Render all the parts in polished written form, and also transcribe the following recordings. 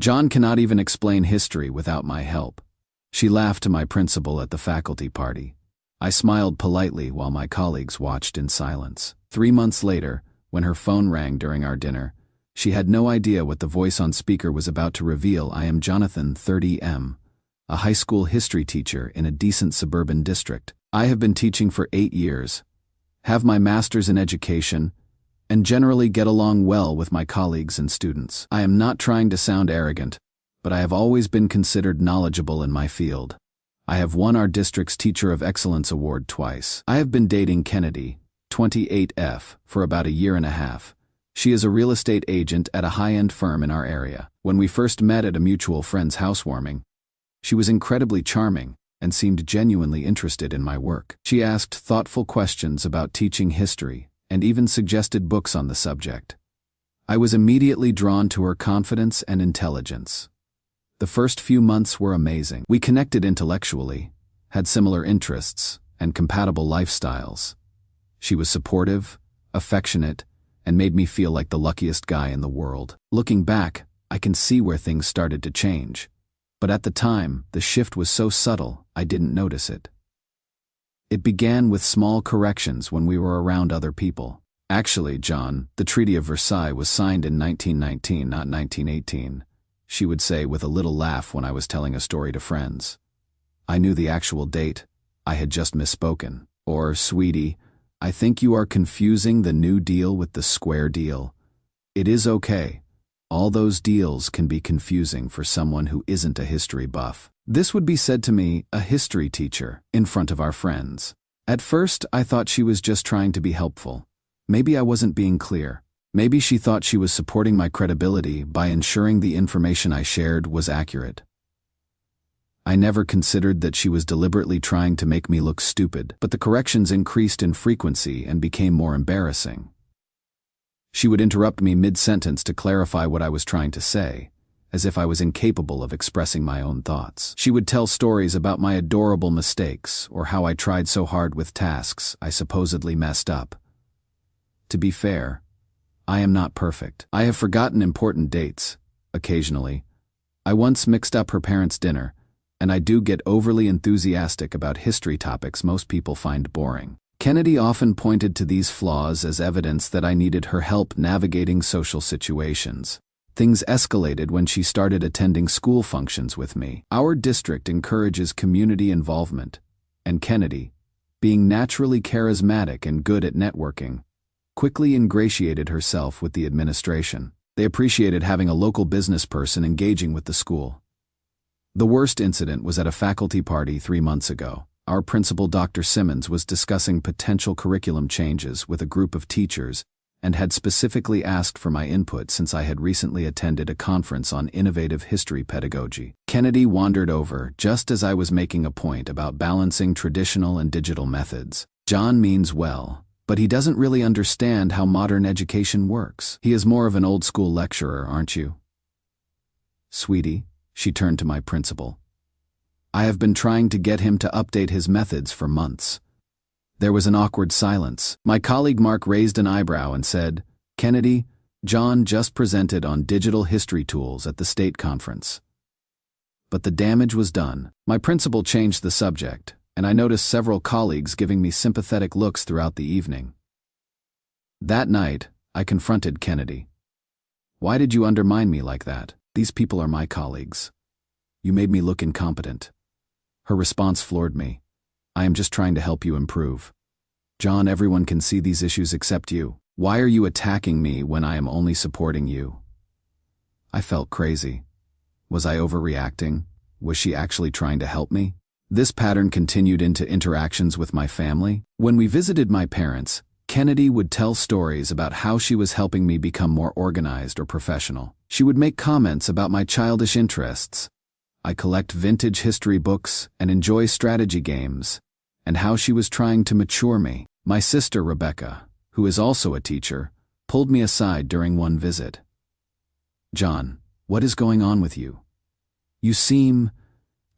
John cannot even explain history without my help. She laughed to my principal at the faculty party. I smiled politely while my colleagues watched in silence. 3 months later, when her phone rang during our dinner, she had no idea what the voice on speaker was about to reveal. I am Jonathan, 30M, a high school history teacher in a decent suburban district. I have been teaching for 8 years, have my master's in education, and generally get along well with my colleagues and students. I am not trying to sound arrogant, but I have always been considered knowledgeable in my field. I have won our district's Teacher of Excellence Award twice. I have been dating Kennedy, 28F, for about a year and a half. She is a real estate agent at a high-end firm in our area. When we first met at a mutual friend's housewarming, she was incredibly charming and seemed genuinely interested in my work. She asked thoughtful questions about teaching history and even suggested books on the subject. I was immediately drawn to her confidence and intelligence. The first few months were amazing. We connected intellectually, had similar interests, and compatible lifestyles. She was supportive, affectionate, and made me feel like the luckiest guy in the world. Looking back, I can see where things started to change. But at the time, the shift was so subtle, I didn't notice it. It began with small corrections when we were around other people. Actually, John, the Treaty of Versailles was signed in 1919, not 1918. She would say with a little laugh when I was telling a story to friends. I knew the actual date. I had just misspoken. Or, sweetie, I think you are confusing the New Deal with the Square Deal. It is okay. All those deals can be confusing for someone who isn't a history buff. This would be said to me, a history teacher, in front of our friends. At first, I thought she was just trying to be helpful. Maybe I wasn't being clear. Maybe she thought she was supporting my credibility by ensuring the information I shared was accurate. I never considered that she was deliberately trying to make me look stupid, but the corrections increased in frequency and became more embarrassing. She would interrupt me mid-sentence to clarify what I was trying to say, as if I was incapable of expressing my own thoughts. She would tell stories about my adorable mistakes or how I tried so hard with tasks I supposedly messed up. To be fair, I am not perfect. I have forgotten important dates, occasionally. I once mixed up her parents' dinner, and I do get overly enthusiastic about history topics most people find boring. Kennedy often pointed to these flaws as evidence that I needed her help navigating social situations. Things escalated when she started attending school functions with me. Our district encourages community involvement, and Kennedy, being naturally charismatic and good at networking, quickly ingratiated herself with the administration. They appreciated having a local business person engaging with the school. The worst incident was at a faculty party 3 months ago. Our principal, Dr. Simmons, was discussing potential curriculum changes with a group of teachers and had specifically asked for my input since I had recently attended a conference on innovative history pedagogy. Kennedy wandered over just as I was making a point about balancing traditional and digital methods. John means well, but he doesn't really understand how modern education works. He is more of an old-school lecturer, aren't you? Sweetie, she turned to my principal. I have been trying to get him to update his methods for months. There was an awkward silence. My colleague Mark raised an eyebrow and said, Kennedy, John just presented on digital history tools at the state conference. But the damage was done. My principal changed the subject, and I noticed several colleagues giving me sympathetic looks throughout the evening. That night, I confronted Kennedy. Why did you undermine me like that? These people are my colleagues. You made me look incompetent. Her response floored me. I am just trying to help you improve. John, everyone can see these issues except you. Why are you attacking me when I am only supporting you? I felt crazy. Was I overreacting? Was she actually trying to help me? This pattern continued into interactions with my family. When we visited my parents, Kennedy would tell stories about how she was helping me become more organized or professional. She would make comments about my childish interests. I collect vintage history books and enjoy strategy games, and how she was trying to mature me. My sister Rebecca, who is also a teacher, pulled me aside during one visit. John, what is going on with you? You seem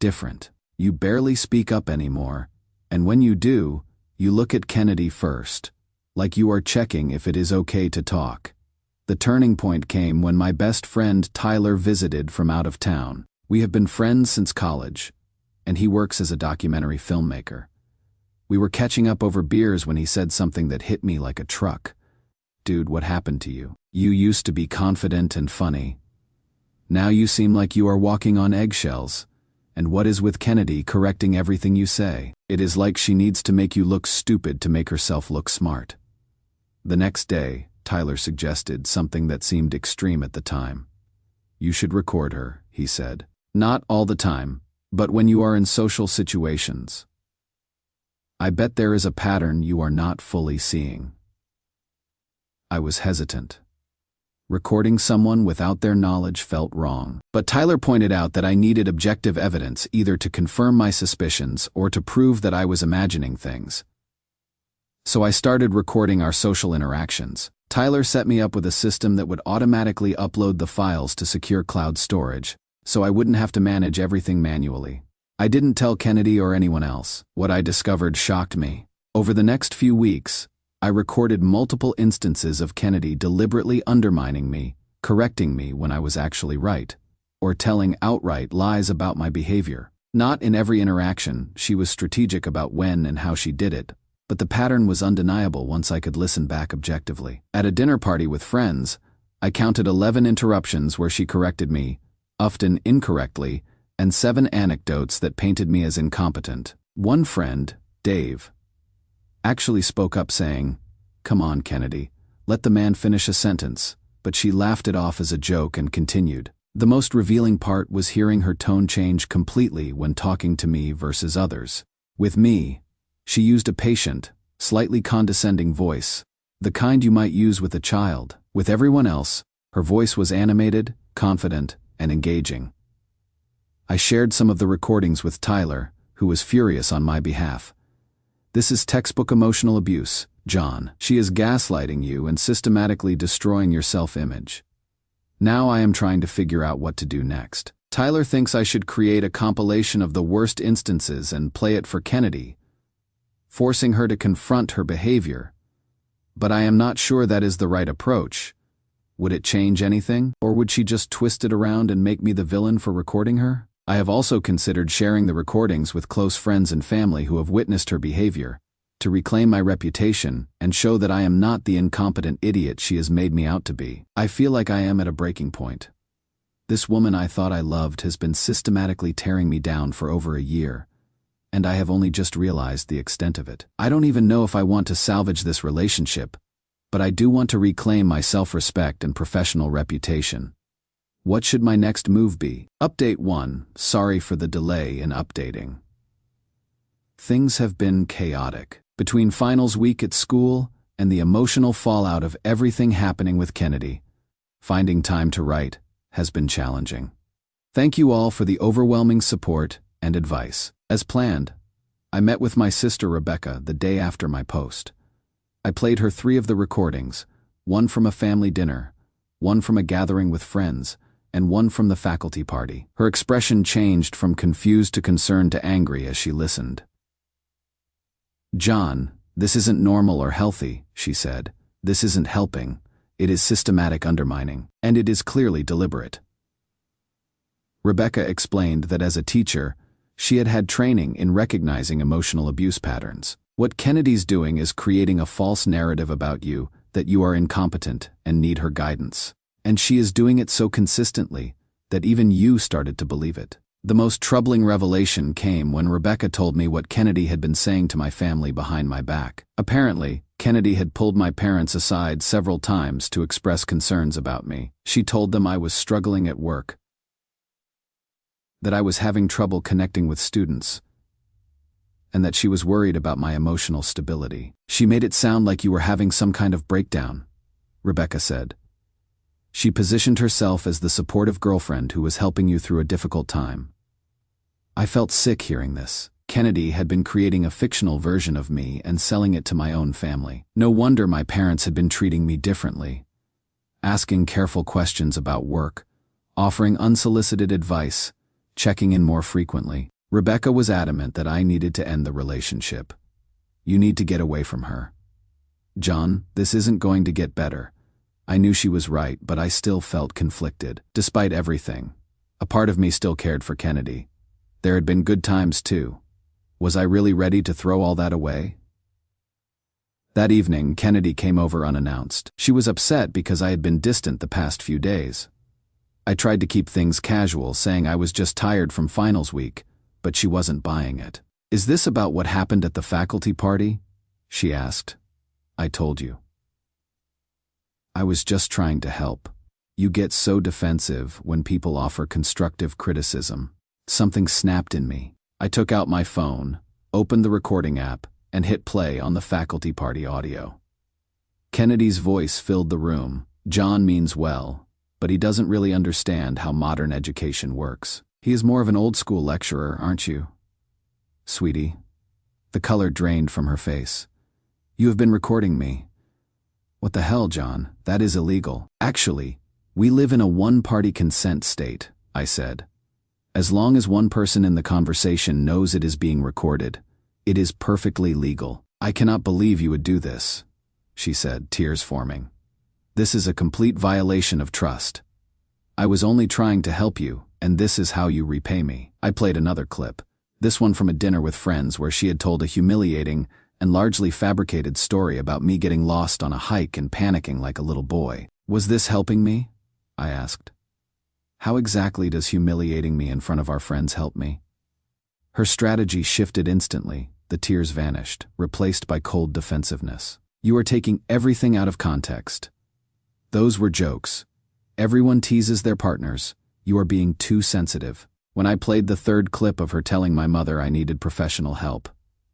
different. You barely speak up anymore, and when you do, you look at Kennedy first, like you are checking if it is okay to talk. The turning point came when my best friend Tyler visited from out of town. We have been friends since college, and he works as a documentary filmmaker. We were catching up over beers when he said something that hit me like a truck. "Dude, what happened to you? You used to be confident and funny. Now you seem like you are walking on eggshells. And what is with Kennedy correcting everything you say? It is like she needs to make you look stupid to make herself look smart." The next day, Tyler suggested something that seemed extreme at the time. "You should record her," he said. "Not all the time, but when you are in social situations. I bet there is a pattern you are not fully seeing." I was hesitant. Recording someone without their knowledge felt wrong. But Tyler pointed out that I needed objective evidence either to confirm my suspicions or to prove that I was imagining things. So I started recording our social interactions. Tyler set me up with a system that would automatically upload the files to secure cloud storage, so I wouldn't have to manage everything manually. I didn't tell Kennedy or anyone else. What I discovered shocked me. Over the next few weeks, I recorded multiple instances of Kennedy deliberately undermining me, correcting me when I was actually right, or telling outright lies about my behavior. Not in every interaction, she was strategic about when and how she did it, but the pattern was undeniable once I could listen back objectively. At a dinner party with friends, I counted 11 interruptions where she corrected me, often incorrectly, and 7 anecdotes that painted me as incompetent. One friend, Dave, actually spoke up saying, "Come on, Kennedy, let the man finish a sentence," but she laughed it off as a joke and continued. The most revealing part was hearing her tone change completely when talking to me versus others. With me, she used a patient, slightly condescending voice, the kind you might use with a child. With everyone else, her voice was animated, confident, and engaging. I shared some of the recordings with Tyler, who was furious on my behalf. "This is textbook emotional abuse, John. She is gaslighting you and systematically destroying your self-image. Now I am trying to figure out what to do next." Tyler thinks I should create a compilation of the worst instances and play it for Kennedy, forcing her to confront her behavior. But I am not sure that is the right approach. Would it change anything, or would she just twist it around and make me the villain for recording her? I have also considered sharing the recordings with close friends and family who have witnessed her behavior, to reclaim my reputation and show that I am not the incompetent idiot she has made me out to be. I feel like I am at a breaking point. This woman I thought I loved has been systematically tearing me down for over a year, and I have only just realized the extent of it. I don't even know if I want to salvage this relationship, but I do want to reclaim my self-respect and professional reputation. What should my next move be? Update 1. Sorry for the delay in updating. Things have been chaotic. Between finals week at school and the emotional fallout of everything happening with Kennedy, finding time to write has been challenging. Thank you all for the overwhelming support and advice. As planned, I met with my sister Rebecca the day after my post. I played her 3 of the recordings, one from a family dinner, one from a gathering with friends, and one from the faculty party. Her expression changed from confused to concerned to angry as she listened. "John, this isn't normal or healthy," she said. "This isn't helping. It is systematic undermining, and it is clearly deliberate." Rebecca explained that as a teacher, she had had training in recognizing emotional abuse patterns. What Kennedy's doing is creating a false narrative about you that you are incompetent and need her guidance. And she is doing it so consistently that even you started to believe it. The most troubling revelation came when Rebecca told me what Kennedy had been saying to my family behind my back. Apparently, Kennedy had pulled my parents aside several times to express concerns about me. She told them I was struggling at work, that I was having trouble connecting with students, and that she was worried about my emotional stability. "She made it sound like you were having some kind of breakdown," Rebecca said. "She positioned herself as the supportive girlfriend who was helping you through a difficult time." I felt sick hearing this. Kennedy had been creating a fictional version of me and selling it to my own family. No wonder my parents had been treating me differently, asking careful questions about work, offering unsolicited advice, checking in more frequently. Rebecca was adamant that I needed to end the relationship. "You need to get away from her. John, this isn't going to get better. I knew she was right, but I still felt conflicted. Despite everything, a part of me still cared for Kennedy. There had been good times too. Was I really ready to throw all that away? That evening, Kennedy came over unannounced. She was upset because I had been distant the past few days. I tried to keep things casual, saying I was just tired from finals week, but she wasn't buying it. "Is this about what happened at the faculty party?" she asked. I told you. I was just trying to help. You get so defensive when people offer constructive criticism. Something snapped in me. I took out my phone, opened the recording app, and hit play on the faculty party audio. Kennedy's voice filled the room. "John means well, but he doesn't really understand how modern education works. He is more of an old-school lecturer, aren't you?" "Sweetie." The color drained from her face. "You have been recording me." "What the hell, John? That is illegal." "Actually, we live in a one-party consent state," I said. "As long as one person in the conversation knows it is being recorded, it is perfectly legal." "I cannot believe you would do this," she said, tears forming. "This is a complete violation of trust. I was only trying to help you, and this is how you repay me." I played another clip, this one from a dinner with friends where she had told a humiliating and largely fabricated story about me getting lost on a hike and panicking like a little boy. "Was this helping me?" I asked. "How exactly does humiliating me in front of our friends help me?" Her strategy shifted instantly. The tears vanished, replaced by cold defensiveness. "You are taking everything out of context. Those were jokes. Everyone teases their partners. You are being too sensitive." When I played the third clip of her telling my mother I needed professional help,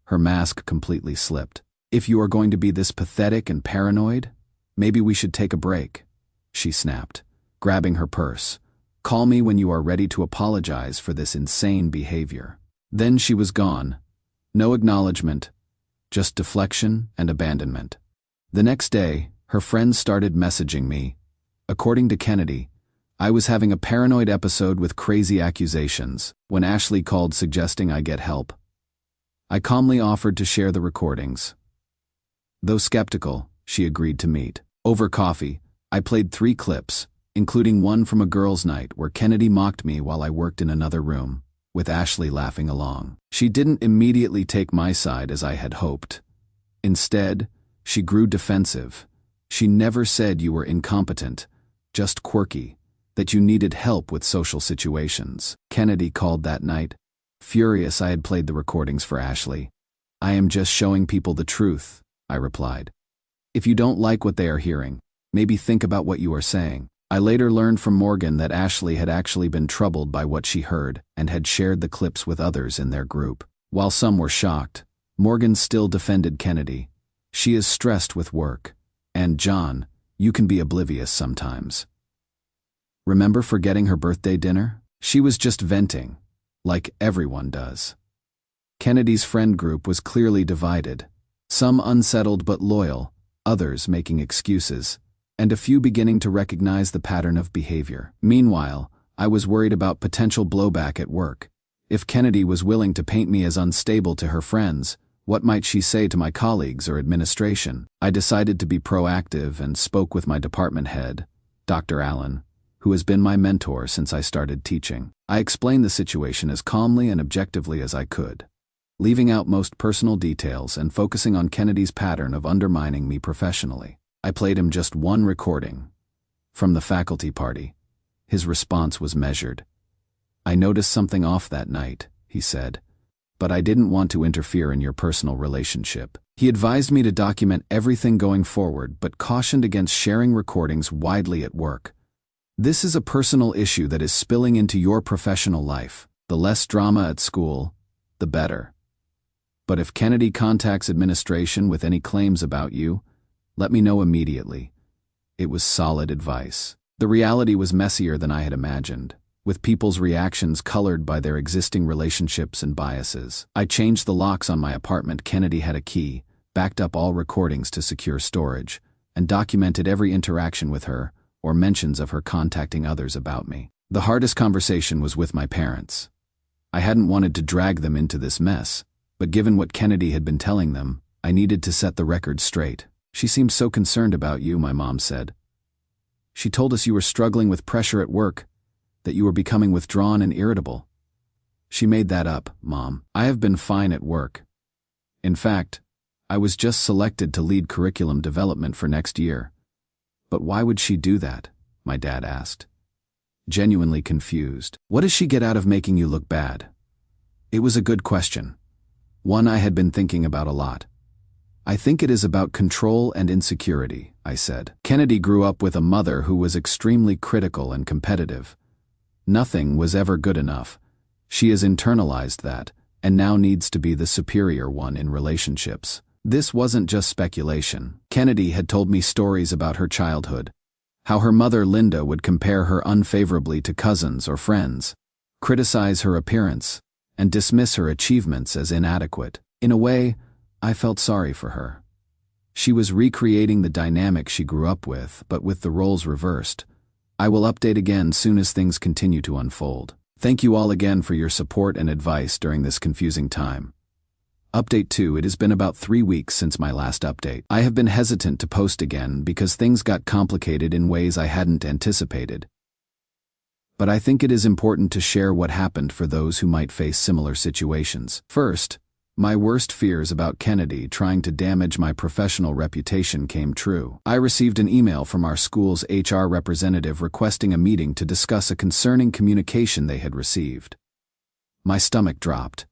her mask completely slipped. "If you are going to be this pathetic and paranoid, maybe we should take a break," she snapped, grabbing her purse. "Call me when you are ready to apologize for this insane behavior." Then she was gone. No acknowledgement, just deflection and abandonment. The next day, her friends started messaging me. According to Kennedy, I was having a paranoid episode with crazy accusations. When Ashley called suggesting I get help, I calmly offered to share the recordings. Though skeptical, she agreed to meet. Over coffee, I played 3 clips, including one from a girls' night where Kennedy mocked me while I worked in another room, with Ashley laughing along. She didn't immediately take my side as I had hoped. Instead, she grew defensive. She never said you were incompetent, just quirky, that you needed help with social situations. Kennedy called that night. Furious I had played the recordings for Ashley. "I am just showing people the truth," I replied. "If you don't like what they are hearing, maybe think about what you are saying." I later learned from Morgan that Ashley had actually been troubled by what she heard and had shared the clips with others in their group. While some were shocked, Morgan still defended Kennedy. "She is stressed with work. And John, you can be oblivious sometimes. Remember forgetting her birthday dinner? She was just venting, like everyone does." Kennedy's friend group was clearly divided. Some unsettled but loyal, others making excuses, and a few beginning to recognize the pattern of behavior. Meanwhile, I was worried about potential blowback at work. If Kennedy was willing to paint me as unstable to her friends, what might she say to my colleagues or administration? I decided to be proactive and spoke with my department head, Dr. Allen, who has been my mentor since I started teaching. I explained the situation as calmly and objectively as I could, leaving out most personal details and focusing on Kennedy's pattern of undermining me professionally. I played him just one recording, from the faculty party. His response was measured. "I noticed something off that night," he said, "but I didn't want to interfere in your personal relationship." He advised me to document everything going forward but cautioned against sharing recordings widely at work. "This is a personal issue that is spilling into your professional life. The less drama at school, the better. But if Kennedy contacts administration with any claims about you, let me know immediately." It was solid advice. The reality was messier than I had imagined, with people's reactions colored by their existing relationships and biases. I changed the locks on my apartment. Kennedy had a key, backed up all recordings to secure storage, and documented every interaction with her, or mentions of her contacting others about me. The hardest conversation was with my parents. I hadn't wanted to drag them into this mess, but given what Kennedy had been telling them, I needed to set the record straight. "She seems so concerned about you," my mom said. She told us you were struggling with pressure at work, that you were becoming withdrawn and irritable. She made that up, Mom. I have been fine at work. In fact, I was just selected to lead curriculum development for next year. But why would she do that? My dad asked, genuinely confused. What does she get out of making you look bad? It was a good question. One I had been thinking about a lot. I think it is about control and insecurity, I said. Kennedy grew up with a mother who was extremely critical and competitive. Nothing was ever good enough. She has internalized that, and now needs to be the superior one in relationships. This wasn't just speculation. Kennedy had told me stories about her childhood, how her mother Linda would compare her unfavorably to cousins or friends, criticize her appearance, and dismiss her achievements as inadequate. In a way, I felt sorry for her. She was recreating the dynamic she grew up with, but with the roles reversed. I will update again soon as things continue to unfold. Thank you all again for your support and advice during this confusing time. Update 2. It has been about 3 weeks since my last update. I have been hesitant to post again because things got complicated in ways I hadn't anticipated. But I think it is important to share what happened for those who might face similar situations. First, my worst fears about Kennedy trying to damage my professional reputation came true. I received an email from our school's HR representative requesting a meeting to discuss a concerning communication they had received. My stomach dropped.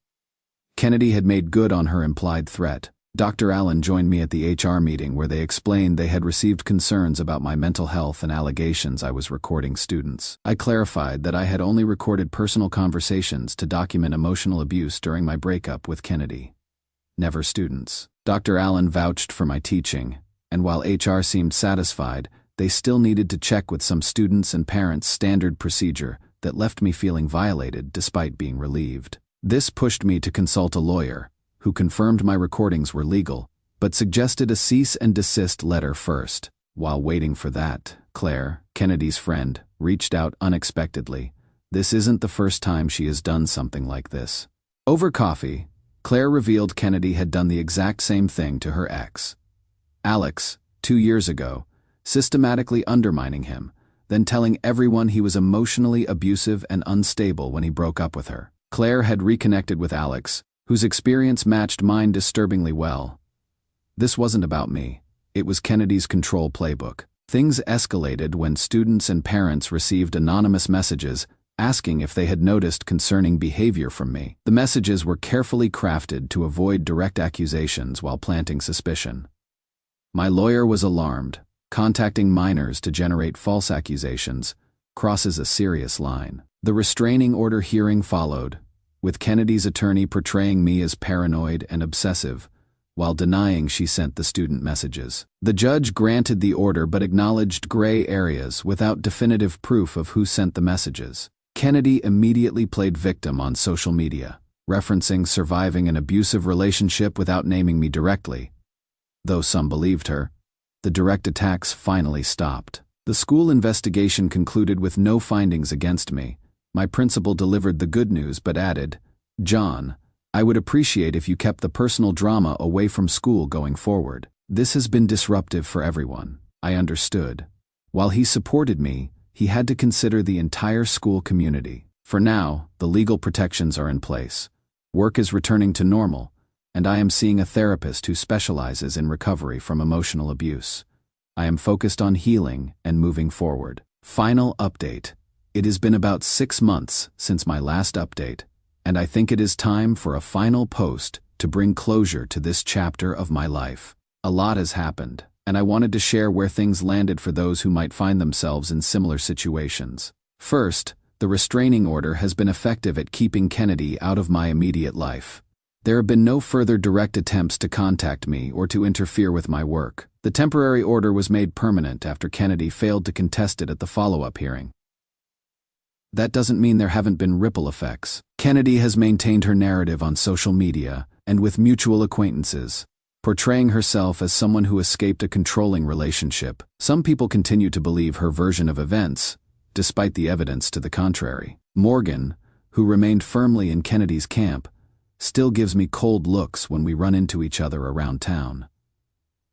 Kennedy had made good on her implied threat. Dr. Allen joined me at the HR meeting where they explained they had received concerns about my mental health and allegations I was recording students. I clarified that I had only recorded personal conversations to document emotional abuse during my breakup with Kennedy. Never students. Dr. Allen vouched for my teaching, and while HR seemed satisfied, they still needed to check with some students and parents' standard procedure that left me feeling violated despite being relieved. This pushed me to consult a lawyer, who confirmed my recordings were legal, but suggested a cease and desist letter first. While waiting for that, Claire, Kennedy's friend, reached out unexpectedly. This isn't the first time she has done something like this. Over coffee, Claire revealed Kennedy had done the exact same thing to her ex, Alex, 2 years ago, systematically undermining him, then telling everyone he was emotionally abusive and unstable when he broke up with her. Claire had reconnected with Alex, whose experience matched mine disturbingly well. This wasn't about me. It was Kennedy's control playbook. Things escalated when students and parents received anonymous messages asking if they had noticed concerning behavior from me. The messages were carefully crafted to avoid direct accusations while planting suspicion. My lawyer was alarmed. Contacting minors to generate false accusations crosses a serious line. The restraining order hearing followed, with Kennedy's attorney portraying me as paranoid and obsessive, while denying she sent the student messages. The judge granted the order but acknowledged gray areas without definitive proof of who sent the messages. Kennedy immediately played victim on social media, referencing surviving an abusive relationship without naming me directly. Though some believed her, the direct attacks finally stopped. The school investigation concluded with no findings against me. My principal delivered the good news but added, "John, I would appreciate if you kept the personal drama away from school going forward. This has been disruptive for everyone." I understood. While he supported me, he had to consider the entire school community. For now, the legal protections are in place. Work is returning to normal, and I am seeing a therapist who specializes in recovery from emotional abuse. I am focused on healing and moving forward. Final update. It has been about 6 months since my last update, and I think it is time for a final post to bring closure to this chapter of my life. A lot has happened, and I wanted to share where things landed for those who might find themselves in similar situations. First, the restraining order has been effective at keeping Kennedy out of my immediate life. There have been no further direct attempts to contact me or to interfere with my work. The temporary order was made permanent after Kennedy failed to contest it at the follow-up hearing. That doesn't mean there haven't been ripple effects. Kennedy has maintained her narrative on social media and with mutual acquaintances, portraying herself as someone who escaped a controlling relationship. Some people continue to believe her version of events, despite the evidence to the contrary. Morgan, who remained firmly in Kennedy's camp, still gives me cold looks when we run into each other around town.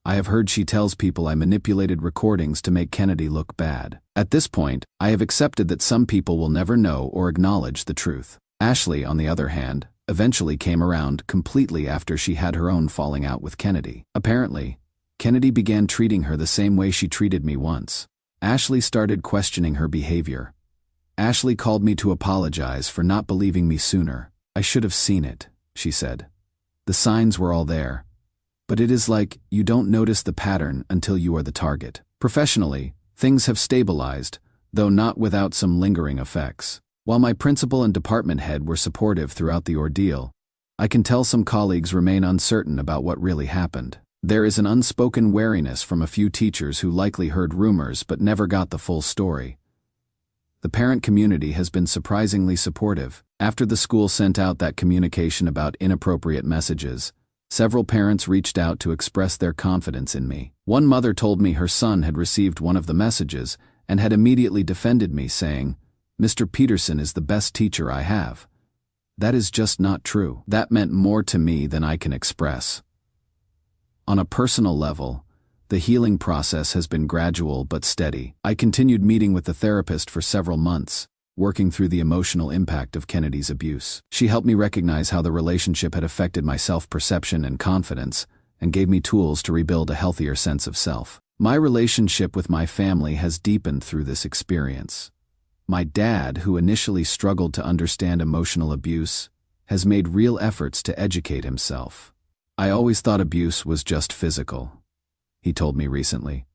I have heard she tells people I manipulated recordings to make Kennedy look bad. At this point, I have accepted that some people will never know or acknowledge the truth. Ashley, on the other hand, eventually came around completely after she had her own falling out with Kennedy. Apparently, Kennedy began treating her the same way she treated me once. Ashley started questioning her behavior. Ashley called me to apologize for not believing me sooner. I should have seen it, she said. The signs were all there. But it is like you don't notice the pattern until you are the target. Professionally, things have stabilized, though not without some lingering effects. While my principal and department head were supportive throughout the ordeal, I can tell some colleagues remain uncertain about what really happened. There is an unspoken wariness from a few teachers who likely heard rumors but never got the full story. The parent community has been surprisingly supportive. After the school sent out that communication about inappropriate messages, several parents reached out to express their confidence in me. One mother told me her son had received one of the messages and had immediately defended me, saying, "Mr. Peterson is the best teacher I have." That is just not true. That meant more to me than I can express. On a personal level, the healing process has been gradual but steady. I continued meeting with the therapist for several months, working through the emotional impact of Kennedy's abuse. She helped me recognize how the relationship had affected my self-perception and confidence, and gave me tools to rebuild a healthier sense of self. My relationship with my family has deepened through this experience. My dad, who initially struggled to understand emotional abuse, has made real efforts to educate himself. "I always thought abuse was just physical," he told me recently.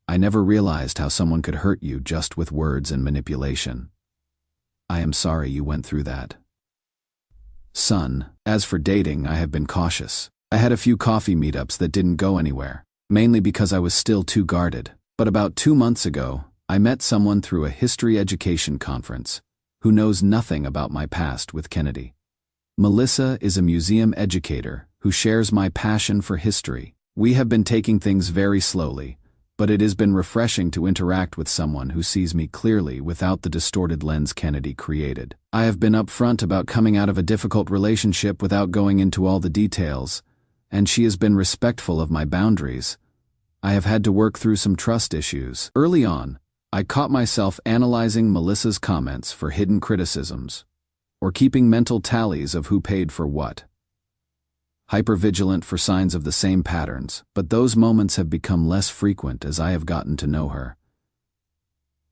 "I never realized how someone could hurt you just with words and manipulation. I am sorry you went through that." Son, as for dating, I have been cautious. I had a few coffee meetups that didn't go anywhere, mainly because I was still too guarded. But about 2 months ago, I met someone through a history education conference who knows nothing about my past with Kennedy. Melissa is a museum educator who shares my passion for history. We have been taking things very slowly, but it has been refreshing to interact with someone who sees me clearly without the distorted lens Kennedy created. I have been upfront about coming out of a difficult relationship without going into all the details, and she has been respectful of my boundaries. I have had to work through some trust issues. Early on, I caught myself analyzing Melissa's comments for hidden criticisms, or keeping mental tallies of who paid for what. Hypervigilant for signs of the same patterns, but those moments have become less frequent as I have gotten to know her.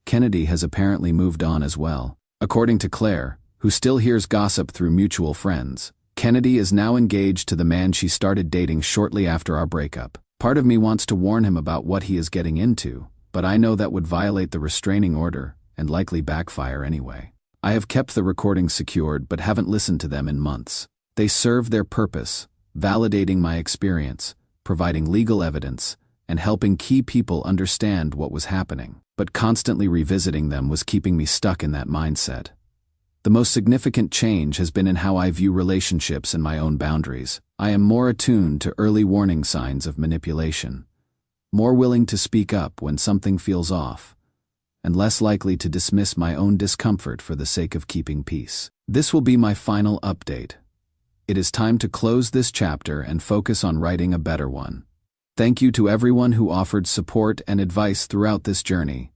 Kennedy has apparently moved on as well. According to Claire, who still hears gossip through mutual friends, Kennedy is now engaged to the man she started dating shortly after our breakup. Part of me wants to warn him about what he is getting into, but I know that would violate the restraining order and likely backfire anyway. I have kept the recordings secured but haven't listened to them in months. They serve their purpose, validating my experience, providing legal evidence, and helping key people understand what was happening. But constantly revisiting them was keeping me stuck in that mindset. The most significant change has been in how I view relationships and my own boundaries. I am more attuned to early warning signs of manipulation, more willing to speak up when something feels off, and less likely to dismiss my own discomfort for the sake of keeping peace. This will be my final update. It is time to close this chapter and focus on writing a better one. Thank you to everyone who offered support and advice throughout this journey.